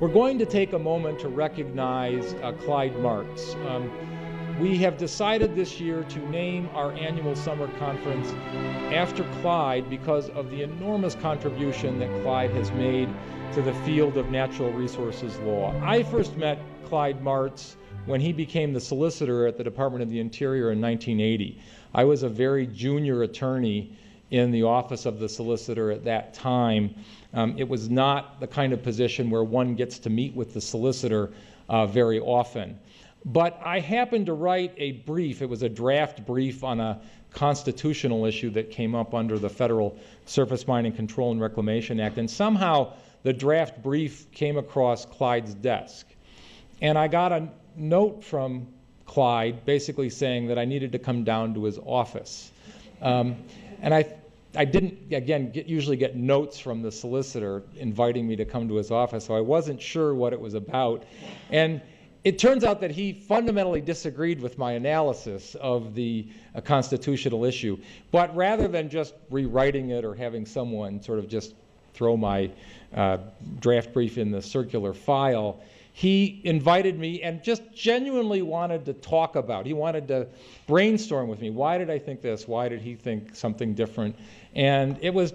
We're going to take a moment to recognize Clyde Martz. We have decided this year to name our annual summer conference after Clyde because of the enormous contribution that Clyde has made to the field of natural resources law. I first met Clyde Martz when he became the solicitor at the Department of the Interior in 1980. I was a very junior attorney in the office of the solicitor at that time. It was not the kind of position where one gets to meet with the solicitor very often. But I happened to write a brief. It was a draft brief on a constitutional issue that came up under the Federal Surface Mining Control and Reclamation Act, and somehow the draft brief came across Clyde's desk. And I got a note from Clyde basically saying that I needed to come down to his office. And I didn't, again, usually get notes from the solicitor inviting me to come to his office, so I wasn't sure what it was about. And it turns out that he fundamentally disagreed with my analysis of the constitutional issue. But rather than just rewriting it or having someone sort of just throw my draft brief in the circular file, he invited me and just genuinely wanted to talk about. He wanted to brainstorm with me. Why did I think this? Why did he think something different? And it was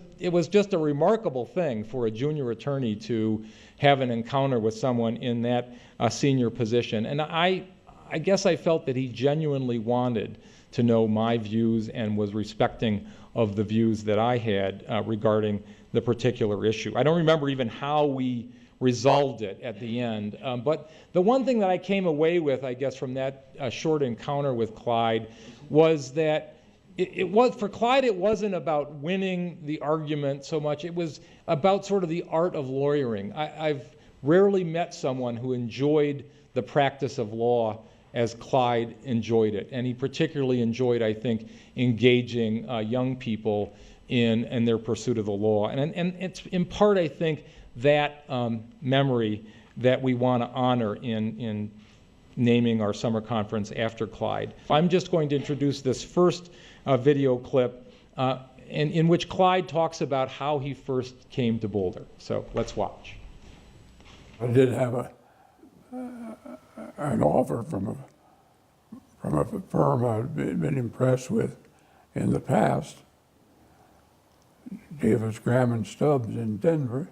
just a remarkable thing for a junior attorney to have an encounter with someone in that senior position. And I guess I felt that he genuinely wanted to know my views and was respecting of the views that I had regarding the particular issue. I don't remember even how we resolved it at the end. But the one thing that I came away with, I guess, from that short encounter with Clyde was that for Clyde, it wasn't about winning the argument so much. It was about sort of the art of lawyering. I've rarely met someone who enjoyed the practice of law as Clyde enjoyed it. And he particularly enjoyed, I think, engaging young people in their pursuit of the law. And it's in part, I think, that memory that we want to honor in naming our summer conference after Clyde. I'm just going to introduce this first video clip in which Clyde talks about how he first came to Boulder. So let's watch. I did have an offer from a firm I'd been impressed with in the past, Davis, Graham and Stubbs in Denver.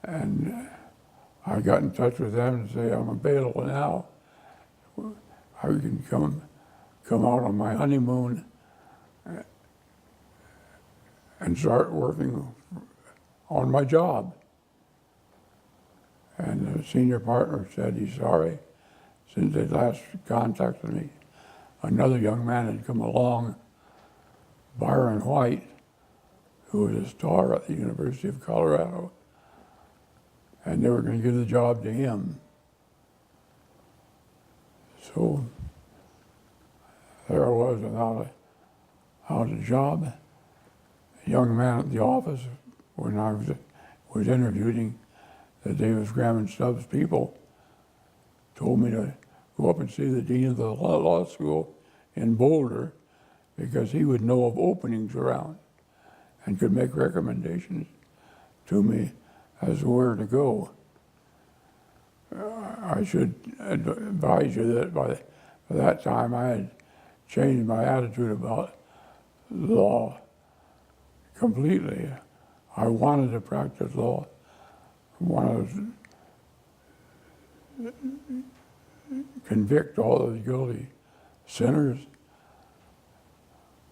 And I got in touch with them and say, I'm available now. I can come out on my honeymoon and start working on my job. And the senior partner said he's sorry. Since they last contacted me, another young man had come along, Byron White, who was a star at the University of Colorado, and they were going to give the job to him. So there I was without a job. A young man at the office, when I was interviewing the Davis, Graham and Stubbs people, told me to go up and see the dean of the law school in Boulder because he would know of openings around and could make recommendations to me as to where to go. I should advise you that by that time I had changed my attitude about law completely. I wanted to practice law. I wanted to convict all those guilty sinners.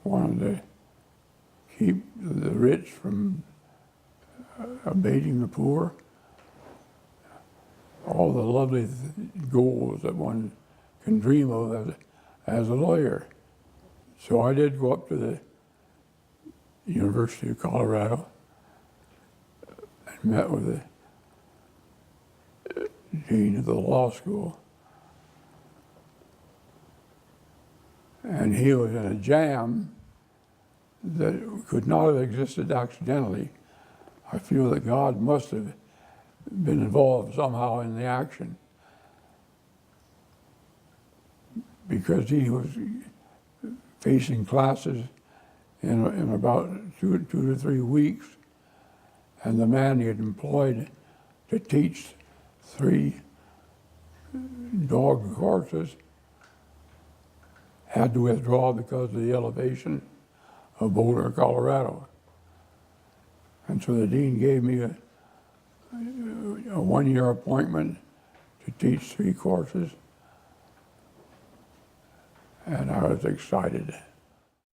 Wanted to keep the rich from abating the poor. All the lovely goals that one can dream of as a lawyer. So I did go up to the University of Colorado and met with the dean of the law school. And he was in a jam that could not have existed accidentally. I feel that God must have been involved somehow in the action, because he was facing classes in about two to 3 weeks, and the man he had employed to teach 3 dog courses. Had to withdraw because of the elevation of Boulder, Colorado. And so the dean gave me a 1-year appointment to teach 3 courses, and I was excited.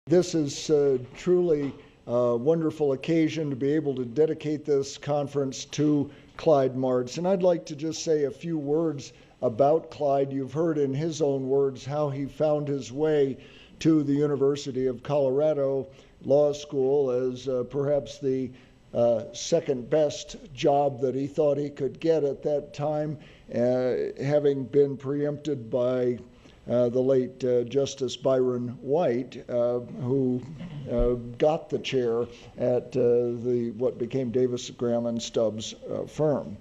This is truly a wonderful occasion to be able to dedicate this conference to Clyde Martz. And I'd like to just say a few words about Clyde. You've heard in his own words how he found his way to the University of Colorado Law School as perhaps the second best job that he thought he could get at that time, having been preempted by the late Justice Byron White, who got the chair at what became Davis, Graham and Stubbs firm.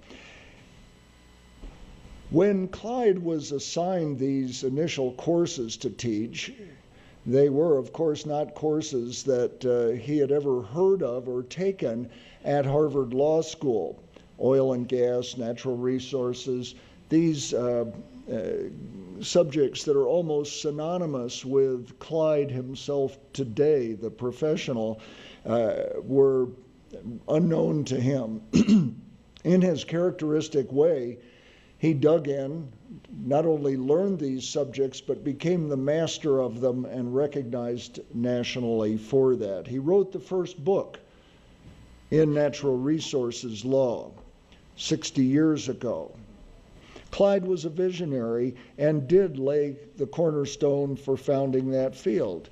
When Clyde was assigned these initial courses to teach, they were, of course, not courses that he had ever heard of or taken at Harvard Law School. Oil and gas, natural resources, these subjects that are almost synonymous with Clyde himself today, the professional, were unknown to him. In his characteristic way, he dug in, not only learned these subjects, but became the master of them and recognized nationally for that. He wrote the first book in natural resources law 60 years ago. Clyde was a visionary and did lay the cornerstone for founding that field.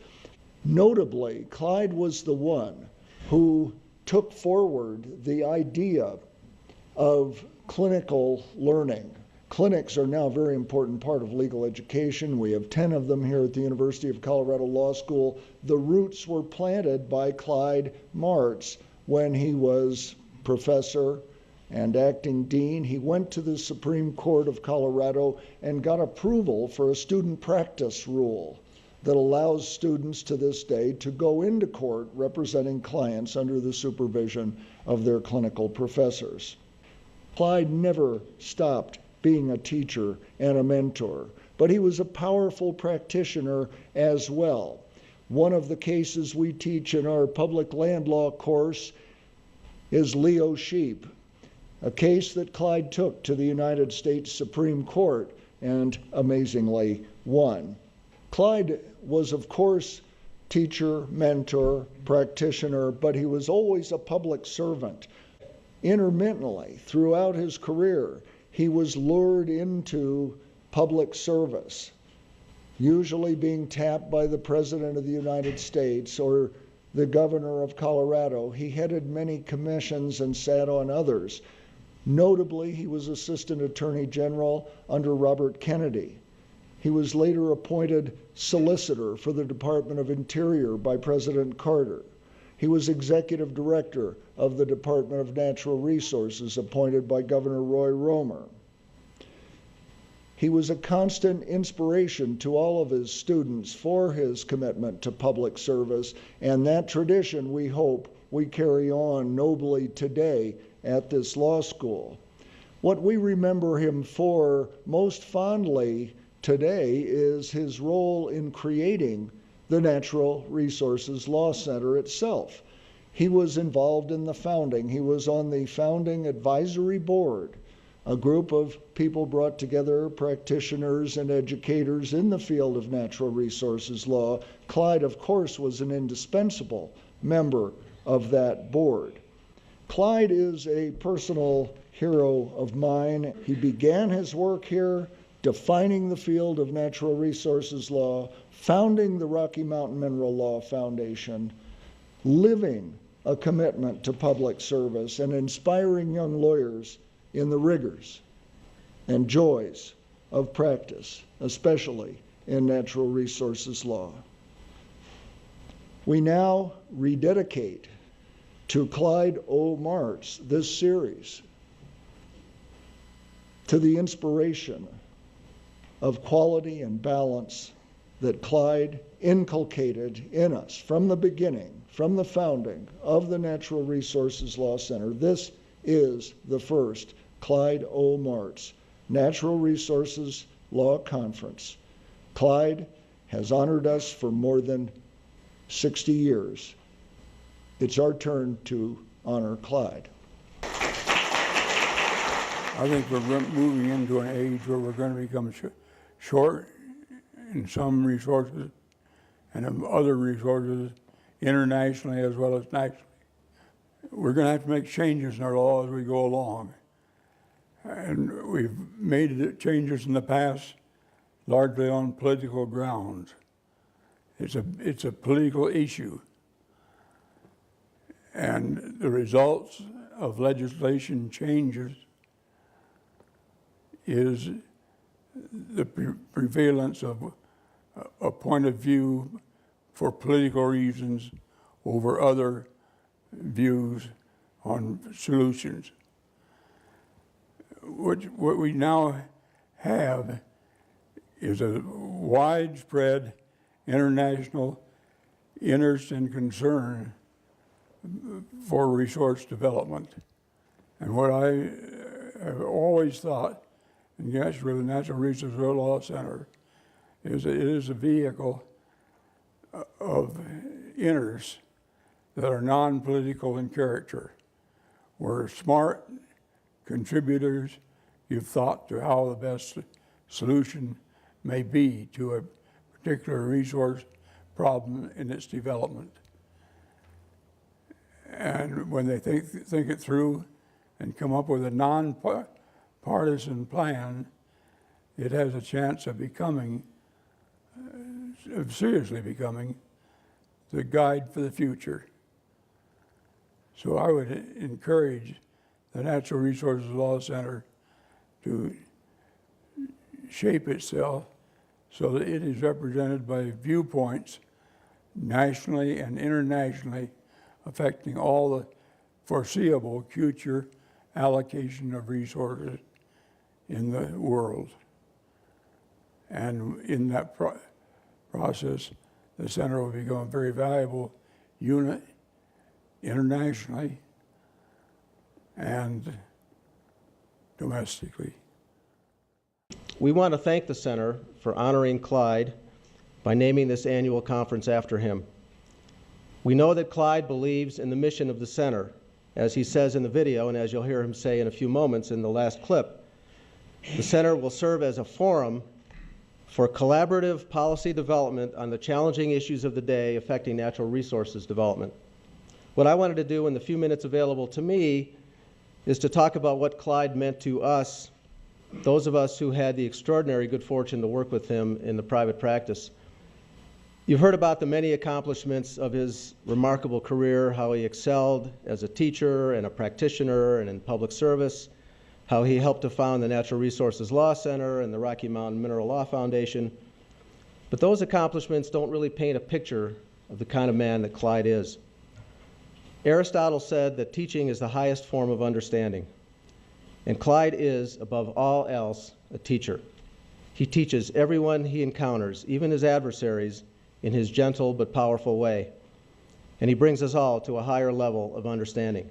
Notably, Clyde was the one who took forward the idea of clinical learning. Clinics are now a very important part of legal education. We have 10 of them here at the University of Colorado Law School. The roots were planted by Clyde Martz when he was professor and acting dean. He went to the Supreme Court of Colorado and got approval for a student practice rule that allows students to this day to go into court representing clients under the supervision of their clinical professors. Clyde never stopped being a teacher and a mentor, but he was a powerful practitioner as well. One of the cases we teach in our public land law course is Leo Sheep, a case that Clyde took to the United States Supreme Court and amazingly won. Clyde was, of course, teacher, mentor, practitioner, but he was always a public servant. Intermittently, throughout his career, he was lured into public service, usually being tapped by the President of the United States or the Governor of Colorado. He headed many commissions and sat on others. Notably, he was Assistant Attorney General under Robert Kennedy. He was later appointed Solicitor for the Department of Interior by President Carter. He was Executive Director of the Department of Natural Resources, appointed by Governor Roy Romer. He was a constant inspiration to all of his students for his commitment to public service, and that tradition, we hope, we carry on nobly today at this law school. What we remember him for most fondly today is his role in creating the Natural Resources Law Center itself. He was involved in the founding. He was on the founding advisory board, a group of people brought together, practitioners and educators in the field of natural resources law. Clyde, of course, was an indispensable member of that board. Clyde is a personal hero of mine. He began his work here, defining the field of natural resources law, founding the Rocky Mountain Mineral Law Foundation, living a commitment to public service, and inspiring young lawyers in the rigors and joys of practice, especially in natural resources law. We now rededicate to Clyde O. Martz this series, to the inspiration of quality and balance that Clyde inculcated in us from the beginning, from the founding of the Natural Resources Law Center. This is the first Clyde O. Martz, Natural Resources Law Conference. Clyde has honored us for more than 60 years. It's our turn to honor Clyde. I think we're moving into an age where we're going to become short in some resources and in other resources internationally as well as nationally. We're going to have to make changes in our law as we go along. And we've made changes in the past largely on political grounds. It's a political issue. And the results of legislation changes is the prevalence of a point of view for political reasons over other views on solutions. What we now have is a widespread international interest and concern for resource development. And what I have always thought, and yes, with the Natural Resources Law Center, is that it is a vehicle of interests that are non-political in character, where smart contributors give thought to how the best solution may be to a particular resource problem in its development. And when they think it through and come up with a non-partisan plan, it has a chance of becoming, seriously becoming, the guide for the future. So I would encourage the Natural Resources Law Center to shape itself so that it is represented by viewpoints nationally and internationally affecting all the foreseeable future allocation of resources in the world. And in that process, the center will become a very valuable unit internationally and domestically. We want to thank the center for honoring Clyde by naming this annual conference after him. We know that Clyde believes in the mission of the center, as he says in the video, and as you'll hear him say in a few moments in the last clip. The center will serve as a forum for collaborative policy development on the challenging issues of the day affecting natural resources development. What I wanted to do in the few minutes available to me is to talk about what Clyde meant to us, those of us who had the extraordinary good fortune to work with him in the private practice. You've heard about the many accomplishments of his remarkable career, how he excelled as a teacher and a practitioner and in public service, how he helped to found the Natural Resources Law Center and the Rocky Mountain Mineral Law Foundation. But those accomplishments don't really paint a picture of the kind of man that Clyde is. Aristotle said that teaching is the highest form of understanding. And Clyde is, above all else, a teacher. He teaches everyone he encounters, even his adversaries, in his gentle but powerful way. And he brings us all to a higher level of understanding.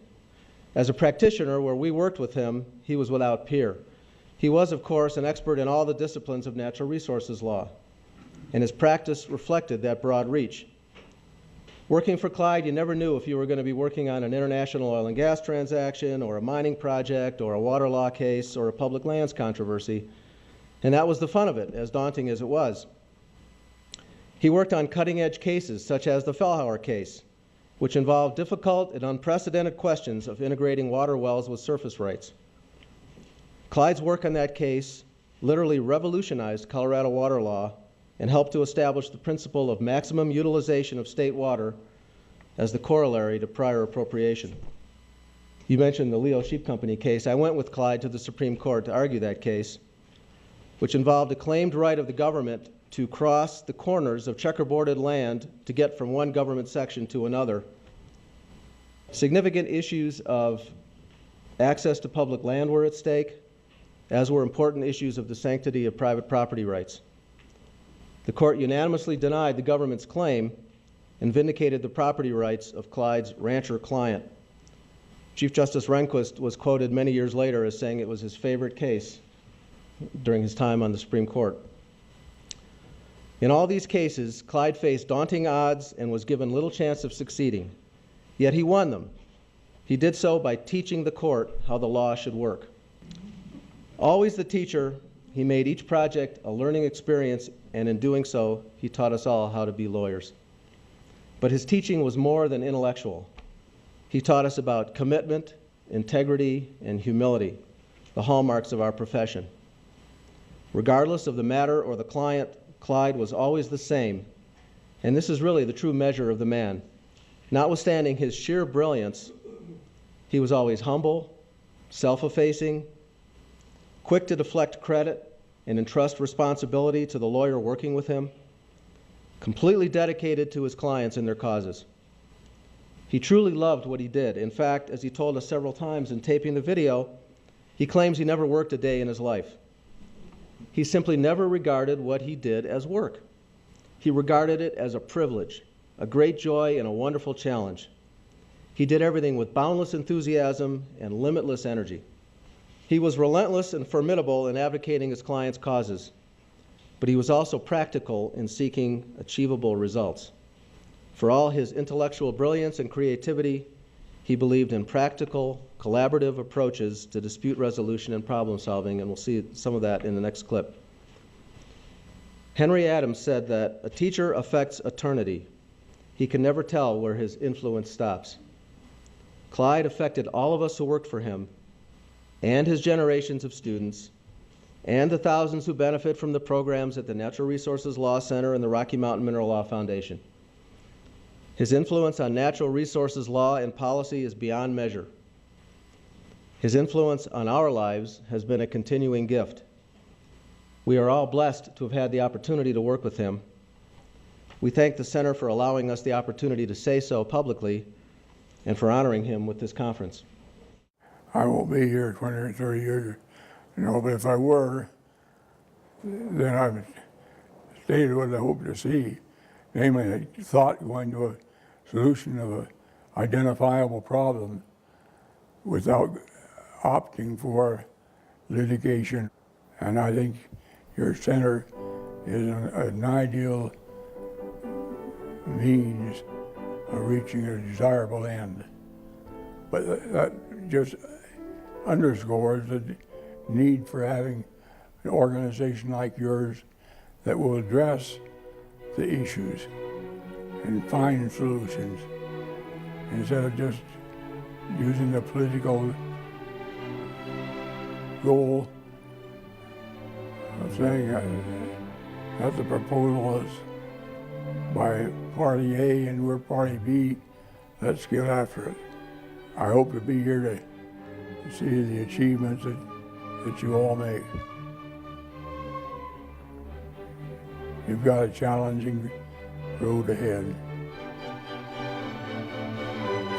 As a practitioner, where we worked with him, he was without peer. He was, of course, an expert in all the disciplines of natural resources law, and his practice reflected that broad reach. Working for Clyde, you never knew if you were going to be working on an international oil and gas transaction, or a mining project, or a water law case, or a public lands controversy. And that was the fun of it, as daunting as it was. He worked on cutting-edge cases, such as the Fellhauer case, which involved difficult and unprecedented questions of integrating water wells with surface rights. Clyde's work on that case literally revolutionized Colorado water law and helped to establish the principle of maximum utilization of state water as the corollary to prior appropriation. You mentioned the Leo Sheep Company case. I went with Clyde to the Supreme Court to argue that case, which involved a claimed right of the government to cross the corners of checkerboarded land to get from one government section to another. Significant issues of access to public land were at stake, as were important issues of the sanctity of private property rights. The court unanimously denied the government's claim and vindicated the property rights of Clyde's rancher client. Chief Justice Rehnquist was quoted many years later as saying it was his favorite case during his time on the Supreme Court. In all these cases, Clyde faced daunting odds and was given little chance of succeeding. Yet he won them. He did so by teaching the court how the law should work. Always the teacher, he made each project a learning experience, and in doing so, he taught us all how to be lawyers. But his teaching was more than intellectual. He taught us about commitment, integrity, and humility, the hallmarks of our profession. Regardless of the matter or the client, Clyde was always the same, and this is really the true measure of the man. Notwithstanding his sheer brilliance, he was always humble, self-effacing, quick to deflect credit and entrust responsibility to the lawyer working with him, completely dedicated to his clients and their causes. He truly loved what he did. In fact, as he told us several times in taping the video, he claims he never worked a day in his life. He simply never regarded what he did as work. He regarded it as a privilege, a great joy, and a wonderful challenge. He did everything with boundless enthusiasm and limitless energy. He was relentless and formidable in advocating his clients' causes, but he was also practical in seeking achievable results. For all his intellectual brilliance and creativity, he believed in practical, collaborative approaches to dispute resolution and problem solving, and we'll see some of that in the next clip. Henry Adams said that a teacher affects eternity. He can never tell where his influence stops. Clyde affected all of us who worked for him, and his generations of students, and the thousands who benefit from the programs at the Natural Resources Law Center and the Rocky Mountain Mineral Law Foundation. His influence on natural resources law and policy is beyond measure. His influence on our lives has been a continuing gift. We are all blessed to have had the opportunity to work with him. We thank the Center for allowing us the opportunity to say so publicly and for honoring him with this conference. I won't be here 20 or 30 years, but if I were, then I've stated what I hope to see, namely a thought going to a solution of an identifiable problem without opting for litigation. And I think your center is an ideal means of reaching a desirable end. But that just underscores the need for having an organization like yours that will address the issues and find solutions instead of just using the political goal of saying that the proposal is by Party A and we're Party B, let's get after it. I hope to be here to see the achievements that you all make. You've got a challenging road ahead.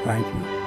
Thank you.